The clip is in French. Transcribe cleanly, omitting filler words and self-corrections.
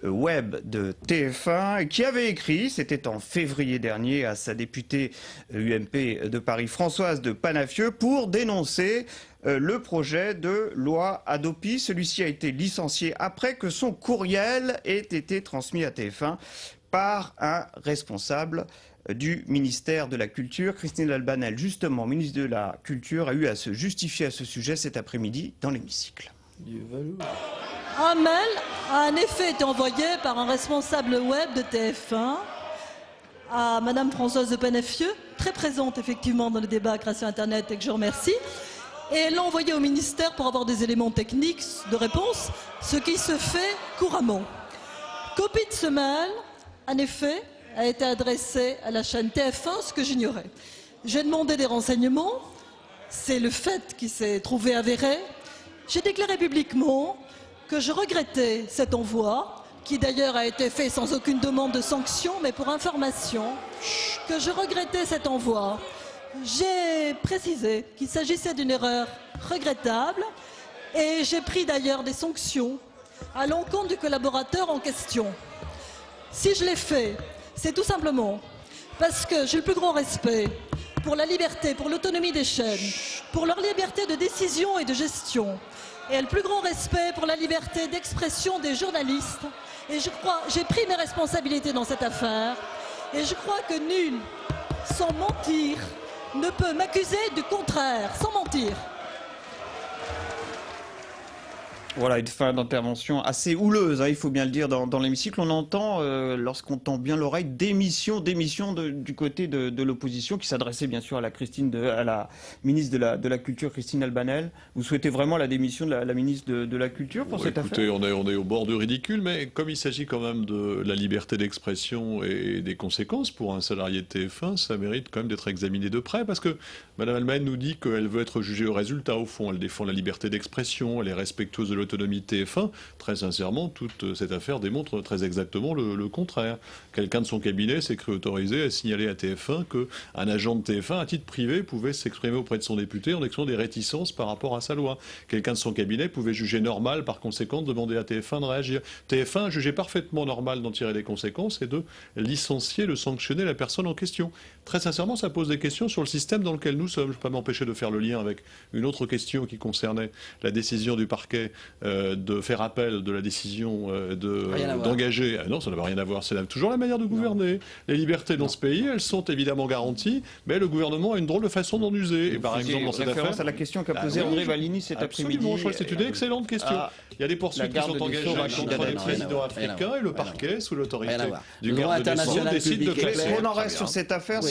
web de TF1 qui avait écrit, c'était en février dernier, à sa députée UMP de Paris, Françoise de Panafieux, pour dénoncer le projet de loi Hadopi. Celui-ci a été licencié après que son courriel ait été transmis à TF1 par un responsable du ministère de la Culture. Christine Albanel, justement, ministre de la Culture, a eu à se justifier à ce sujet cet après-midi dans l'hémicycle. Un mail a en effet été envoyé par un responsable web de TF1 à Madame Françoise de Panafieux, très présente effectivement dans le débat grâce à Internet et que je remercie. Et elle l'a envoyé au ministère pour avoir des éléments techniques de réponse, ce qui se fait couramment. Copie de ce mail, en effet, a été adressée à la chaîne TF1, ce que j'ignorais. J'ai demandé des renseignements, c'est le fait qui s'est trouvé avéré. J'ai déclaré publiquement que je regrettais cet envoi, qui d'ailleurs a été fait sans aucune demande de sanction, mais pour information, que je regrettais cet envoi. J'ai précisé qu'il s'agissait d'une erreur regrettable et j'ai pris d'ailleurs des sanctions à l'encontre du collaborateur en question. Si je l'ai fait, c'est tout simplement parce que j'ai le plus grand respect pour la liberté, pour l'autonomie des chaînes, pour leur liberté de décision et de gestion, et le plus grand respect pour la liberté d'expression des journalistes. Et je crois, j'ai pris mes responsabilités dans cette affaire, et je crois que nul, sans mentir, ne peut m'accuser du contraire, sans mentir. Voilà, une fin d'intervention assez houleuse, hein, il faut bien le dire, dans l'hémicycle. On entend, lorsqu'on tend bien l'oreille, démission du côté de l'opposition, qui s'adressait bien sûr à la ministre de la Culture, Christine Albanel. Vous souhaitez vraiment la démission de la ministre de la Culture pour cette affaire ? On est au bord du ridicule, mais comme il s'agit quand même de la liberté d'expression et des conséquences pour un salarié de TF1, ça mérite quand même d'être examiné de près, parce que Mme Albanel nous dit qu'elle veut être jugée au résultat, au fond. Elle défend la liberté d'expression, elle est respectueuse de l'autonomie de TF1. Très sincèrement, toute cette affaire démontre très exactement le contraire. Quelqu'un de son cabinet s'est cru autorisé à signaler à TF1 qu'un agent de TF1, à titre privé, pouvait s'exprimer auprès de son député en exprimant des réticences par rapport à sa loi. Quelqu'un de son cabinet pouvait juger normal, par conséquent, de demander à TF1 de réagir. TF1 a jugé parfaitement normal d'en tirer les conséquences et de licencier, de sanctionner la personne en question. Très sincèrement, ça pose des questions sur le système dans lequel nous sommes. Je ne peux pas m'empêcher de faire le lien avec une autre question qui concernait la décision du parquet de faire appel de la décision d'engager. Non, ça n'a rien à voir. C'est toujours la manière de gouverner. Non. Les libertés dans ce pays, elles sont évidemment garanties, mais le gouvernement a une drôle de façon d'en user. Et par exemple, dans cette affaire, à la question qu'a posée André Valini cet après-midi. C'est une excellente question. Il y a des poursuites qui sont engagées contre les présidents africains et le parquet, sous l'autorité du garde des Sceaux, décide de classer. On en reste sur cette affaire.